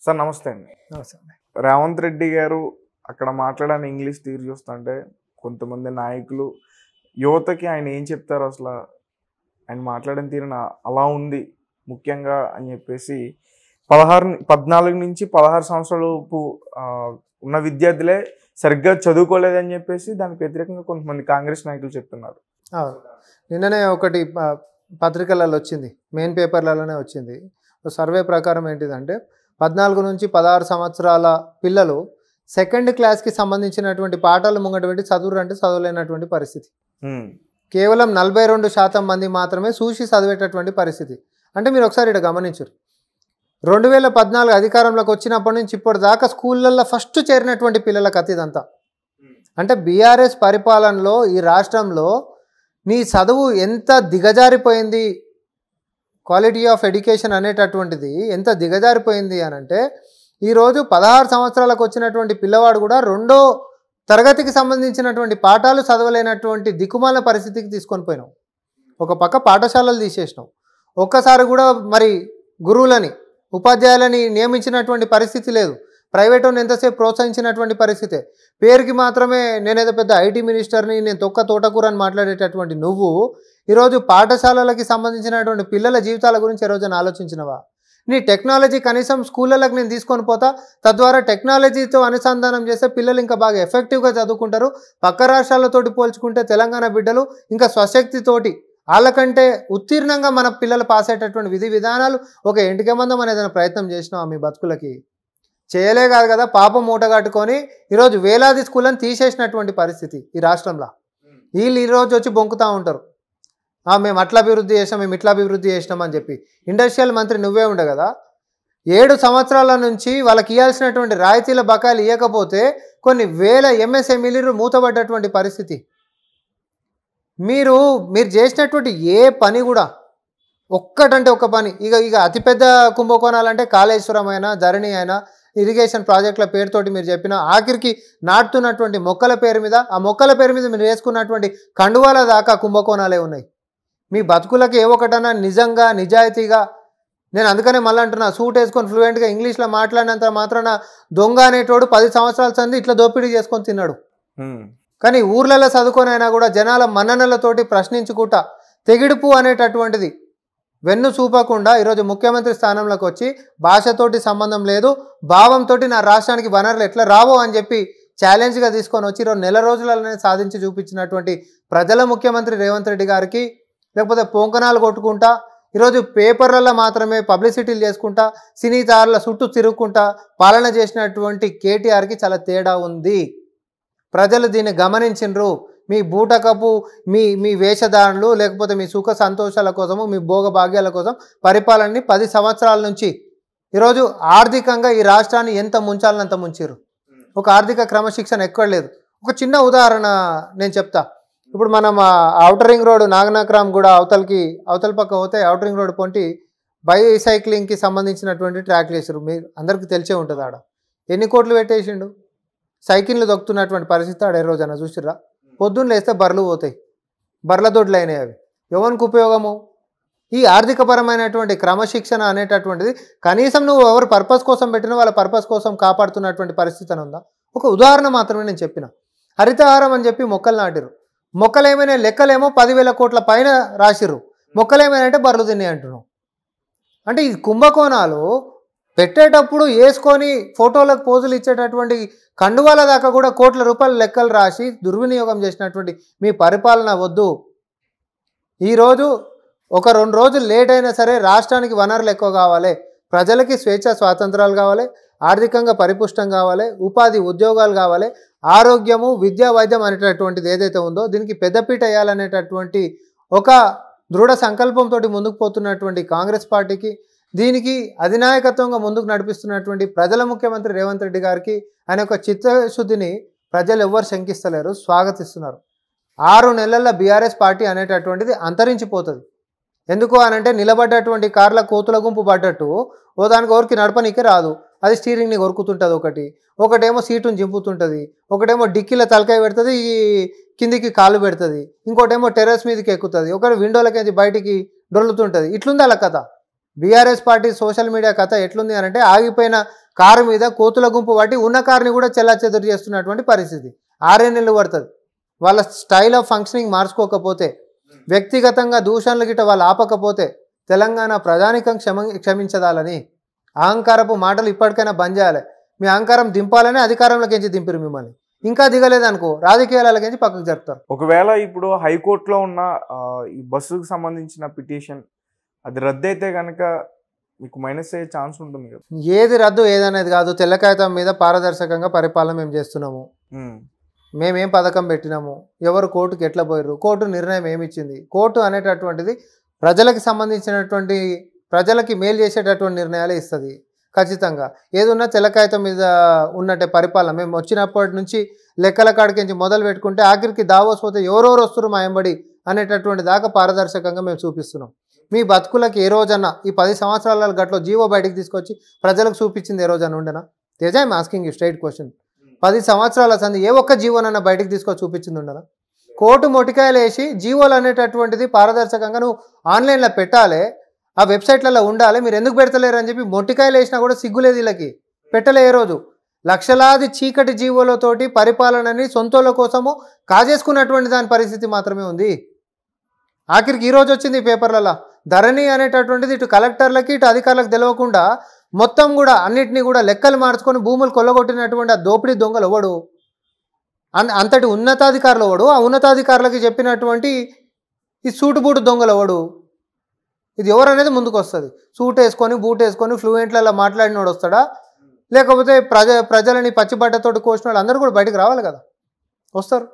Sir నమస్తే అండి. రేవంత్ రెడ్డి గారు అక్కడ మాట్లాడని ఇంగ్లీష్ తీరు చూస్తుంటే కొంతమంది నాయకులు యువతకి ఆయన ఏం చెప్తారు అసలు ఆయన మాట్లాడిన తీరున అలా ఉంది ముఖ్యంగా అని చెప్పేసి 14 నుంచి 16 సంవత్సరాలపు ఉన్న విద్యార్థులే సరిగ్గా చదువుకోలేదని చెప్పేసి దానికి వ్యతిరేకంగా కొంతమంది కాంగ్రెస్ నాయకులు చెప్తున్నారు. నిన్ననే ఒకటి పత్రికలలో వచ్చింది, మెయిన్ పేపర్లలోనే వచ్చింది. సర్వే ప్రకారం ఏంటిదంటే 14 నుంచి 16 సంవత్సరాల పిల్లలు సెకండ్ క్లాస్కి సంబంధించినటువంటి పాఠాలు ముంగట పెట్టి చదువురు అంటే చదవలేనటువంటి పరిస్థితి. కేవలం 42% మంది మాత్రమే చూసి చదివేటటువంటి పరిస్థితి. అంటే మీరు ఒకసారి ఇక్కడ గమనించరు, 2014 అధికారంలోకి వచ్చినప్పటి నుంచి ఇప్పటిదాకా స్కూళ్ళల్లో ఫస్ట్ చేరినటువంటి పిల్లల కథ ఇదంతా. అంటే బీఆర్ఎస్ పరిపాలనలో ఈ రాష్ట్రంలో నీ చదువు ఎంత దిగజారిపోయింది, క్వాలిటీ ఆఫ్ ఎడ్యుకేషన్ అనేటటువంటిది ఎంత దిగజారిపోయింది అని అంటే, ఈరోజు 16 సంవత్సరాలకు వచ్చినటువంటి పిల్లవాడు కూడా 2వ తరగతికి సంబంధించినటువంటి పాఠాలు చదవలేనటువంటి దిక్కుమాల పరిస్థితికి తీసుకొని పోయినావు. ఒక పక్క పాఠశాలలు తీసేసినావు, ఒక్కసారి కూడా మరి గురువులని ఉపాధ్యాయులని నియమించినటువంటి పరిస్థితి లేదు. ప్రైవేటుని ఎంతసేపు ప్రోత్సహించినటువంటి పరిస్థితే. పేరుకి మాత్రమే నేనేదో పెద్ద ఐటీ మినిస్టర్ని, నేను తొక్క తోటకూర అని మాట్లాడేటటువంటి నువ్వు ఈరోజు పాఠశాలలకి సంబంధించినటువంటి పిల్లల జీవితాల గురించి ఈ రోజున ఆలోచించినవా? నీ టెక్నాలజీ కనీసం స్కూళ్ళకి నేను తీసుకొని పోతా, తద్వారా టెక్నాలజీతో అనుసంధానం చేస్తే పిల్లలు ఇంకా బాగా ఎఫెక్టివ్గా చదువుకుంటారు. పక్క రాష్ట్రాలతోటి పోల్చుకుంటే తెలంగాణ బిడ్డలు ఇంకా స్వశక్తితోటి వాళ్ళకంటే ఉత్తీర్ణంగా మన పిల్లలు పాస్ అయ్యేటటువంటి విధి విధానాలు ఒక ఎంటికమందం అనేది ప్రయత్నం చేసినాం మీ బతుకులకి. చేయలే కాదు కదా, పాపం మూట కట్టుకొని ఈరోజు వేలాది స్కూళ్ళని తీసేసినటువంటి పరిస్థితి ఈ రాష్ట్రంలో. వీళ్ళు ఈరోజు వచ్చి బొంకుతూ ఉంటారు, మేము అట్లా అభివృద్ధి చేసినాం, మేము ఇట్లా అభివృద్ధి చేసినాం అని చెప్పి. ఇండస్ట్రియల్ మంత్రి నువ్వే ఉండే కదా, 7 సంవత్సరాల నుంచి వాళ్ళకి ఇవ్వాల్సినటువంటి రాయితీల బకాయిలు ఇవ్వకపోతే కొన్ని వేల ఎంఎస్ఎంఈలు మూతపడ్డటువంటి పరిస్థితి. మీరు చేసినటువంటి ఏ పని కూడా ఒక్కటంటే ఒక్క పని, ఇక అతిపెద్ద కుంభకోణాలంటే కాళేశ్వరం అయినా, ధరణి అయినా, ఇరిగేషన్ ప్రాజెక్టుల పేరుతోటి మీరు చెప్పిన ఆఖరికి నాటుతున్నటువంటి మొక్కల పేరు మీద, ఆ మొక్కల పేరు మీద మీరు వేసుకున్నటువంటి కండువాల దాకా కుంభకోణాలే ఉన్నాయి. మీ బతుకులకి ఏ ఒకటన్నా నిజంగా నిజాయితీగా, నేను అందుకనే మళ్ళీ అంటున్నా, సూట్ వేసుకొని ఫ్లూయెంట్గా ఇంగ్లీష్లో మాట్లాడినంత మాత్రాన దొంగ అనేటోడు 10 సంవత్సరాల సంది ఇట్లా దోపిడీ చేసుకొని తిన్నాడు. కానీ ఊర్లలో చదువుకొని అయినా కూడా జనాల మన్ననలతోటి ప్రశ్నించుకుంటా తెగిడుపు అనేటటువంటిది వెన్ను చూపకుండా ఈరోజు ముఖ్యమంత్రి స్థానంలోకి వచ్చి భాషతోటి సంబంధం లేదు, భావంతో నా రాష్ట్రానికి వనరులు ఎట్లా రావో అని చెప్పి ఛాలెంజ్గా తీసుకొని వచ్చి ఈరోజు నెల రోజులలోనే సాధించి చూపించినటువంటి ప్రజల ముఖ్యమంత్రి రేవంత్ రెడ్డి గారికి, లేకపోతే పొంకనాలు కొట్టుకుంటా ఈరోజు పేపర్లలో మాత్రమే పబ్లిసిటీలు చేసుకుంటా సినీ తారల చుట్టూ తిరుగుకుంటా పాలన చేసినటువంటి కేటీఆర్కి చాలా తేడా ఉంది. ప్రజలు దీన్ని గమనించిండ్రు. మీ బూటకపు మీ వేషధారణలు, లేకపోతే మీ సుఖ సంతోషాల కోసము, మీ భోగభాగ్యాల కోసం పరిపాలనని 10 సంవత్సరాల నుంచి ఈరోజు ఆర్థికంగా ఈ రాష్ట్రాన్ని ఎంత ముంచాలనంత ముంచారు. ఒక ఆర్థిక క్రమశిక్షణ ఎక్కడ లేదు. ఒక చిన్న ఉదాహరణ నేను చెప్తా. ఇప్పుడు మనం ఔటర్ రింగ్ రోడ్ నాగనాక్రామ్ కూడా అవతల పక్క పోతే ఔటర్ రింగ్ రోడ్ పొంటి బైసైక్లింగ్కి సంబంధించినటువంటి ట్రాక్లు వేసారు. మీరు అందరికీ తెలిసే ఉంటుంది. ఆడ ఎన్ని కోట్లు పెట్టేసిండు. సైకిళ్ళు దొక్కుతున్నటువంటి పరిస్థితి ఆడ ఏ రోజైనా చూసిర్రా? పొద్దున్న లేస్తే బర్రెలు పోతాయి, బర్రెల దొడ్లు అయినాయి. అవి ఎవరికి ఉపయోగము? ఈ ఆర్థికపరమైనటువంటి క్రమశిక్షణ అనేటటువంటిది కనీసం నువ్వు ఎవరు పర్పస్ కోసం పెట్టినా వాళ్ళ పర్పస్ కోసం కాపాడుతున్నటువంటి పరిస్థితి అని ఉందా? ఒక ఉదాహరణ మాత్రమే నేను చెప్పిన. హరితహారం అని చెప్పి మొక్కలు నాటిరు. మొక్కలు ఏమైనా లెక్కలేమో 10,000 కోట్ల పైన రాసిర్రు. మొక్కలు ఏమైనా అంటే బర్రెలు తిన్నాయి అంటున్నావు. అంటే ఈ కుంభకోణాలు పెట్టేటప్పుడు వేసుకొని ఫోటోలకు పోజులు ఇచ్చేటటువంటి కండువాల దాకా కూడా కోట్ల రూపాయల లెక్కలు రాసి దుర్వినియోగం చేసినటువంటి మీ పరిపాలన వద్దు. ఈరోజు ఒక 2 రోజులు లేట్ అయినా సరే రాష్ట్రానికి వనరులు ఎక్కువ కావాలి, ప్రజలకి స్వేచ్ఛ స్వాతంత్రాలు కావాలి, ఆర్థికంగా పరిపుష్టం కావాలి, ఉపాధి ఉద్యోగాలు కావాలి, ఆరోగ్యము విద్యా వైద్యం అనేటటువంటిది ఏదైతే ఉందో దీనికి పెద్దపీట వేయాలనేటటువంటి ఒక దృఢ సంకల్పంతో ముందుకు పోతున్నటువంటి కాంగ్రెస్ పార్టీకి, దీనికి అధినాయకత్వంగా ముందుకు నడిపిస్తున్నటువంటి ప్రజల ముఖ్యమంత్రి రేవంత్ రెడ్డి గారికి ఆయన యొక్క చిత్తశుద్ధిని ప్రజలు ఎవ్వరు శంకిస్తలేరు, స్వాగతిస్తున్నారు. 6 నెలల బీఆర్ఎస్ పార్టీ అనేటటువంటిది అంతరించిపోతుంది. ఎందుకు అనంటే నిలబడ్డటువంటి కార్ల కోతుల గుంపు పడ్డట్టు ఓ దానికి ఎవరికి నడపనీకే రాదు. అది స్టీరింగ్ని కొరుకుతుంటుంది, ఒకటేమో సీటును చింపుతుంటుంది, ఒకటేమో డిక్కీల తలకాయ పెడుతుంది, కిందికి కాలు పెడుతుంది, ఇంకోటేమో టెర్రస్ మీదకి ఎక్కుతుంది, ఒకటి విండోలకి బయటికి డొల్లుతుంటుంది. ఇట్లుంది అలా కథ. బీఆర్ఎస్ పార్టీ సోషల్ మీడియా కథ ఎట్లుంది అనంటే ఆగిపోయిన కారు మీద కోతుల గుంపు పట్టి ఉన్న కారుని కూడా చెల్లాచెదురు చేస్తున్నటువంటి పరిస్థితి. 6 నెలలు పడుతుంది. వాళ్ళ స్టైల్ ఆఫ్ ఫంక్షనింగ్ మార్చుకోకపోతే, వ్యక్తిగతంగా దూషణలు గిట్ట వాళ్ళు ఆపకపోతే తెలంగాణ ప్రజానికం క్షమించదాలని అహంకారపు మాటలు ఇప్పటికైనా బంద్ చేయాలి. మీ అహంకారం దింపాలని అధికారంలోకించి దింపిరు మిమ్మల్ని. ఇంకా దిగలేదనుకో రాజకీయాలకించి పక్కకు జరుపుతారు. ఒకవేళ ఇప్పుడు హైకోర్టులో ఉన్న ఈ బస్సుకు సంబంధించిన పిటిషన్ అది రద్దు అయితే కనుక మీకు మైనస్ అయ్యే ఛాన్స్ ఉంటుంది కదా. ఏది రద్దు ఏదనేది కాదు, తెల్ల కాగితం మీద పారదర్శకంగా పరిపాలన మేము చేస్తున్నాము. మేమేం పథకం పెట్టినాము, ఎవరు కోర్టుకి ఎట్లా పోయారు, కోర్టు నిర్ణయం ఏమిచ్చింది. కోర్టు అనేటటువంటిది ప్రజలకు సంబంధించినటువంటి ప్రజలకి మేలు చేసేటటువంటి నిర్ణయాలే ఇస్తుంది. ఖచ్చితంగా ఏదున్నా తెల్ల కాగితం మీద ఉన్నట్టే పరిపాలన. మేము వచ్చినప్పటి నుంచి లెక్కల కాడికించి మొదలు పెట్టుకుంటే ఆఖరికి దావోస్ పోతే ఎవరెవరు వస్తున్నారు మా ఎంబడి అనేటటువంటి దాకా పారదర్శకంగా మేము చూపిస్తున్నాం. మీ బతుకులకి ఏ రోజన్నా ఈ 10 సంవత్సరాల గట్లో జీవో బయటికి తీసుకొచ్చి ప్రజలకు చూపించింది ఏ రోజన్నా ఉండేనా? Teja I'm asking you straight question. 10 సంవత్సరాల సంది ఏ ఒక్క జీవోనన్నా బయటికి తీసుకొచ్చి చూపించింది ఉండదా? కోర్టు మొటికాయలు వేసి జీవోలు అనేటటువంటిది పారదర్శకంగా నువ్వు ఆన్లైన్లో పెట్టాలి, ఆ వెబ్సైట్లలో ఉండాలి, మీరు ఎందుకు పెడతలేరు అని చెప్పి మొటికాయలు వేసినా కూడా సిగ్గులేదు వీళ్ళకి. పెట్టలే ఏ రోజు. లక్షలాది చీకటి జీవోలతోటి పరిపాలనని సొంతోళ్ళ కోసము కాజేసుకున్నటువంటి దాని పరిస్థితి మాత్రమే ఉంది. ఆఖరికి ఈరోజు వచ్చింది పేపర్లలో ధరణి అనేటటువంటిది ఇటు కలెక్టర్లకి ఇటు అధికారులకు తెలియకుండా మొత్తం కూడా అన్నిటినీ కూడా లెక్కలు మార్చుకొని భూములు కొల్లగొట్టినటువంటి ఆ దోపిడీ దొంగలు ఎవడు? అంతటి ఉన్నతాధికారులు ఎవడు? ఆ ఉన్నతాధికారులకి చెప్పినటువంటి ఈ సూటుబూటు దొంగలు ఎవడు? ఇది ఎవరు అనేది ముందుకు వస్తుంది. సూట్ వేసుకొని బూట్ వేసుకొని ఫ్లూయెంట్లలో మాట్లాడినోడు వస్తాడా, లేకపోతే ప్రజలని పచ్చిబట్టతోటి కోసిన వాళ్ళు అందరూ కూడా బయటకు రావాలి కదా, వస్తారు.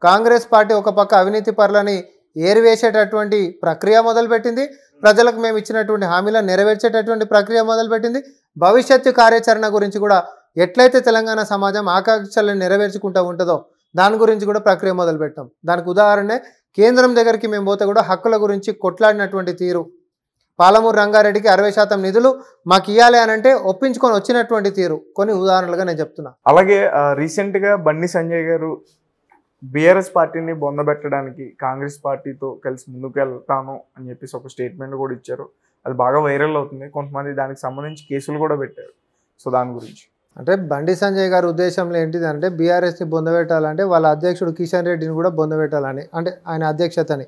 కాంగ్రెస్ పార్టీ ఒక పక్క అవినీతి పరులని ఏరివేసేటటువంటి ప్రక్రియ మొదలుపెట్టింది, ప్రజలకు మేము ఇచ్చినటువంటి హామీలను నెరవేర్చేటటువంటి ప్రక్రియ మొదలుపెట్టింది. భవిష్యత్తు కార్యాచరణ గురించి కూడా ఎట్లయితే తెలంగాణ సమాజం ఆకాంక్షలను నెరవేర్చుకుంటూ ఉంటుందో దాని గురించి కూడా ప్రక్రియ మొదలుపెట్టాం. దానికి ఉదాహరణే కేంద్రం దగ్గరికి మేము పోతే కూడా హక్కుల గురించి కొట్లాడినటువంటి తీరు. పాలమూరు రంగారెడ్డికి 60% నిధులు మాకు ఇవ్వాలి అని అంటే ఒప్పించుకొని వచ్చినటువంటి తీరు కొన్ని ఉదాహరణలుగా నేను చెప్తున్నా. అలాగే రీసెంట్గా బండి సంజయ్ గారు బీఆర్ఎస్ పార్టీని బొందబెట్టడానికి కాంగ్రెస్ పార్టీతో కలిసి ముందుకు వెళ్తాను అని చెప్పేసి ఒక స్టేట్మెంట్ కూడా ఇచ్చారు. అది బాగా వైరల్ అవుతుంది. కొంతమంది దానికి సంబంధించి కేసులు కూడా పెట్టారు. సో దాని గురించి అంటే బండి సంజయ్ గారి ఉద్దేశంలో ఏంటిదంటే బీఆర్ఎస్ని బొందబెట్టాలంటే వాళ్ళ అధ్యక్షుడు కిషన్ రెడ్డిని కూడా బొందబెట్టాలని, అంటే ఆయన అధ్యక్షతని.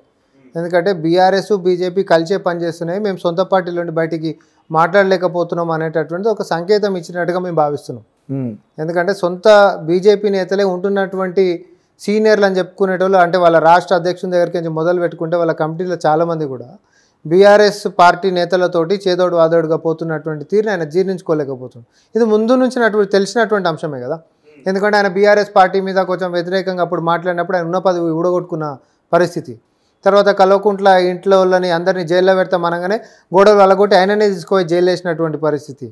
ఎందుకంటే బీఆర్ఎస్ బీజేపీ కలిసే పనిచేస్తున్నాయి, మేము సొంత పార్టీలోని బయటికి మాట్లాడలేకపోతున్నాం అనేటటువంటిది ఒక సంకేతం ఇచ్చినట్టుగా మేము భావిస్తున్నాం. ఎందుకంటే సొంత బీజేపీ నేతలే ఉంటున్నటువంటి సీనియర్లు అని చెప్పుకునేటోళ్ళు, అంటే వాళ్ళ రాష్ట్ర అధ్యక్షుని దగ్గరికి మొదలు పెట్టుకుంటే వాళ్ళ కమిటీలో చాలామంది కూడా బీఆర్ఎస్ పార్టీ నేతలతోటి చేదోడు వాదోడుగా పోతున్నటువంటి తీరుని ఆయన జీర్ణించుకోలేకపోతుంది. ఇది ముందు నుంచి తెలిసినటువంటి అంశమే కదా. ఎందుకంటే ఆయన బీఆర్ఎస్ పార్టీ మీద కొంచెం వ్యతిరేకంగా అప్పుడు మాట్లాడినప్పుడు ఆయన ఉన్న పదవి ఊడగొట్టుకున్న పరిస్థితి. తర్వాత కల్వకుంట్ల ఇంట్లో వాళ్ళని అందరినీ జైల్లో పెడతాం అనగానే గోడలు అలగొట్టి ఆయననే తీసుకొని జైలు వేసినటువంటి పరిస్థితి.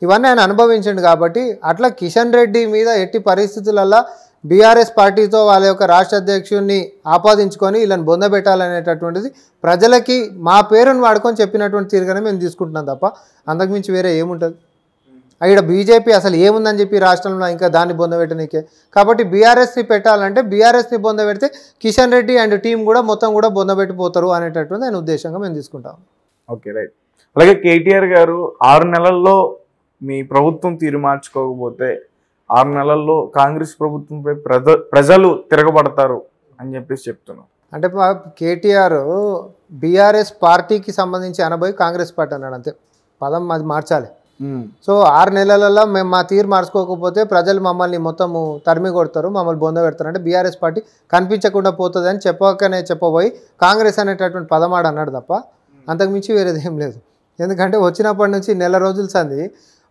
ఇవన్నీ ఆయన అనుభవించండి. కాబట్టి అట్లా కిషన్ రెడ్డి మీద ఎట్టి పరిస్థితులలో బీఆర్ఎస్ పార్టీతో వాళ్ళ యొక్క రాష్ట్ర అధ్యక్షుడిని ఆపాదించుకొని వీళ్ళని బొందబెట్టాలనేటటువంటిది ప్రజలకి మా పేరును వాడుకొని చెప్పినటువంటి తీరుగానే మేము తీసుకుంటున్నాం తప్ప అంతకుమించి వేరే ఏముంటుంది. ఇక్కడ బీజేపీ అసలు ఏముందని చెప్పి రాష్ట్రంలో ఇంకా దాన్ని బొందబెట్టనీకే. కాబట్టి బీఆర్ఎస్ని పెట్టాలంటే బీఆర్ఎస్ని బొందబెడితే కిషన్ రెడ్డి అండ్ టీం కూడా మొత్తం కూడా బొందబెట్టిపోతారు అనేటటువంటి ఆయన ఉద్దేశంగా మేము తీసుకుంటాం. Okay, right. అలాగే కేటీఆర్ గారు 6 నెలల్లో మీ ప్రభుత్వం తీరు మార్చుకోకపోతే 6 నెలల్లో కాంగ్రెస్ ప్రభుత్వంపై ప్రజలు తిరగబడతారు అని చెప్పేసి చెప్తున్నాం. అంటే కేటీఆర్ బీఆర్ఎస్ పార్టీకి సంబంధించి అనబోయి కాంగ్రెస్ పార్టీ అన్నాడు, అంతే. పదం అది మార్చాలి. సో 6 నెలలలో మేము మా తీరు మార్చుకోకపోతే ప్రజలు మమ్మల్ని మొత్తము తరిమి కొడతారు, మమ్మల్ని బొంద పెడతారు, అంటే బీఆర్ఎస్ పార్టీ కనిపించకుండా పోతుంది అని చెప్పబోయి కాంగ్రెస్ అనేటటువంటి పదమాడు అన్నాడు తప్ప అంతకుమించి వేరేది ఏం లేదు. ఎందుకంటే వచ్చినప్పటి నుంచి నెల రోజుల సంది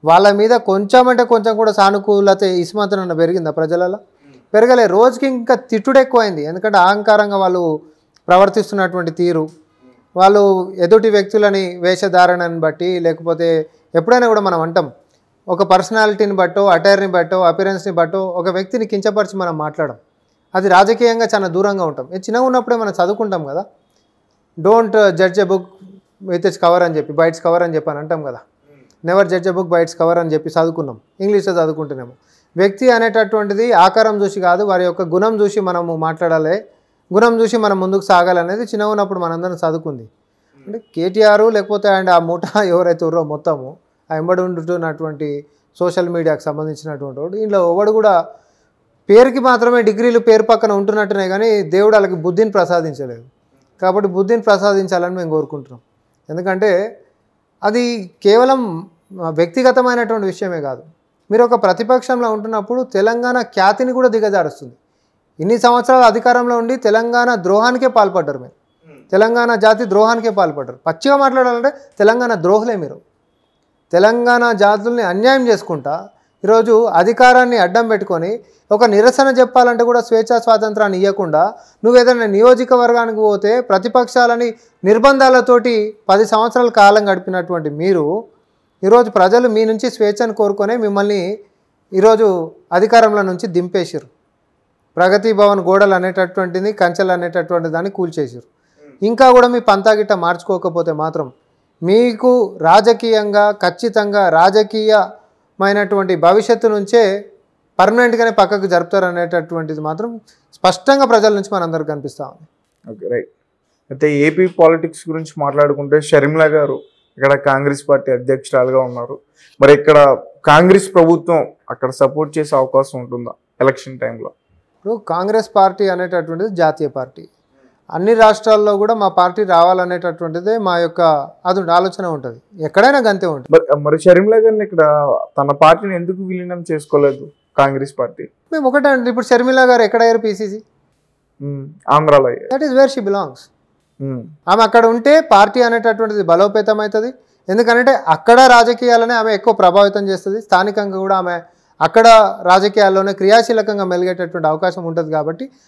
వాళ్ళ మీద కొంచెం అంటే కొంచెం కూడా సానుకూలత ఇస్మతన పెరిగిందా ప్రజలలో? పెరగలే. రోజుకి ఇంకా తిట్టుడు ఎక్కువైంది. ఎందుకంటే అహంకారంగా వాళ్ళు ప్రవర్తిస్తున్నటువంటి తీరు, వాళ్ళు ఎదుటి వ్యక్తులని వేషధారణని బట్టి, లేకపోతే ఎప్పుడైనా కూడా మనం అంటాం ఒక పర్సనాలిటీని బట్టో అటైర్ని బట్టో అపిరెన్స్ని బట్టో ఒక వ్యక్తిని కించపరిచి మనం మాట్లాడడం, అది రాజకీయంగా చాలా దూరంగా ఉంటాం. చిన్నగా ఉన్నప్పుడే మనం చదువుకుంటాం కదా, don't judge a book with its cover అని చెప్పి, బైట్స్ కవర్ అని చెప్పి అని అంటాం కదా. Never judge a book by its cover అని చెప్పి చదువుకున్నాం, ఇంగ్లీష్లో చదువుకుంటున్నాము. వ్యక్తి అనేటటువంటిది ఆకారం చూసి కాదు, వారి యొక్క గుణం చూసి మనము మాట్లాడాలి, గుణం చూసి మనం ముందుకు సాగాలనేది చిన్నగా ఉన్నప్పుడు మనందరం చదువుకుంది. అంటే కేటీఆర్ లేకపోతే అండ్ ఆ ముఠా ఎవరైతే ఉన్నారో మొత్తము ఆ ఎంబడి ఉంటున్నటువంటి సోషల్ మీడియాకు సంబంధించినటువంటి వాడు. ఇంట్లో ఎవడు కూడా పేరుకి మాత్రమే డిగ్రీలు పేరు పక్కన ఉంటున్నట్టునే కానీ దేవుడు వాళ్ళకి బుద్ధిని ప్రసాదించలేదు. కాబట్టి బుద్ధిని ప్రసాదించాలని మేము కోరుకుంటున్నాం. ఎందుకంటే అది కేవలం వ్యక్తిగతమైనటువంటి విషయమే కాదు. మీరు ఒక ప్రతిపక్షంలో ఉంటున్నప్పుడు తెలంగాణ ఖ్యాతిని కూడా దిగజారుస్తుంది. ఇన్ని సంవత్సరాలు అధికారంలో ఉండి తెలంగాణ ద్రోహానికే పాల్పడ్డారు. మీరు తెలంగాణ జాతి ద్రోహానికే పాల్పడ్డారు. పచ్చిగా మాట్లాడాలంటే తెలంగాణ ద్రోహులే మీరు. తెలంగాణ జాతుల్ని అన్యాయం చేసుకుంటా ఈరోజు అధికారాన్ని అడ్డం పెట్టుకొని ఒక నిరసన చెప్పాలంటే కూడా స్వేచ్ఛా స్వాతంత్రాన్ని ఇవ్వకుండా నువ్వు ఏదైనా నియోజకవర్గానికి పోతే ప్రతిపక్షాలని నిర్బంధాలతోటి 10 సంవత్సరాల కాలం గడిపినటువంటి మీరు ఈరోజు ప్రజలు మీ నుంచి స్వేచ్ఛను కోరుకొని మిమ్మల్ని ఈరోజు అధికారంలో నుంచి దింపేసారు. ప్రగతి భవన్ గోడలు అనేటటువంటిది కంచెలు అనేటటువంటి దాన్ని కూల్చేసారు. ఇంకా కూడా మీ పంతాగిట్ట మార్చుకోకపోతే మాత్రం మీకు రాజకీయంగా ఖచ్చితంగా రాజకీయమైనటువంటి భవిష్యత్తు నుంచే పర్మనెంట్గానే పక్కకు జరుపుతారు అనేటటువంటిది మాత్రం స్పష్టంగా ప్రజల నుంచి మనందరికి కనిపిస్తూ ఉంది. Okay, right. అయితే ఏపీ పాలిటిక్స్ గురించి మాట్లాడుకుంటే షర్మిల గారు ఇక్కడ కాంగ్రెస్ పార్టీ అధ్యక్షురాలుగా ఉన్నారు. మరి ఇక్కడ కాంగ్రెస్ ప్రభుత్వం అక్కడ సపోర్ట్ చేసే అవకాశం ఉంటుందా ఎలక్షన్ టైంలో? ఇప్పుడు కాంగ్రెస్ పార్టీ అనేటటువంటిది జాతీయ పార్టీ. అన్ని రాష్ట్రాల్లో కూడా మా పార్టీ రావాలనేటటువంటిదే మా యొక్క అది ఆలోచన ఉంటుంది. ఎక్కడైనా గంతే ఉంటుంది. మరి షర్మిల గారిని ఇక్కడ తన పార్టీని ఎందుకు విలీనం చేసుకోలేదు కాంగ్రెస్ పార్టీ? మేము ఒకటే అండి, ఇప్పుడు షర్మిల గారు ఎక్కడ అయ్యారు? పీసీసీ ఆంధ్రాలో. That is where she belongs. ఆమె అక్కడ ఉంటే పార్టీ అనేటటువంటిది బలోపేతం అవుతుంది. ఎందుకంటే అక్కడ రాజకీయాలనే ఆమె ఎక్కువ ప్రభావితం చేస్తుంది. స్థానికంగా కూడా ఆమె అక్కడ రాజకీయాల్లోనే క్రియాశీలకంగా మెలిగేటటువంటి అవకాశం ఉంటుంది. కాబట్టి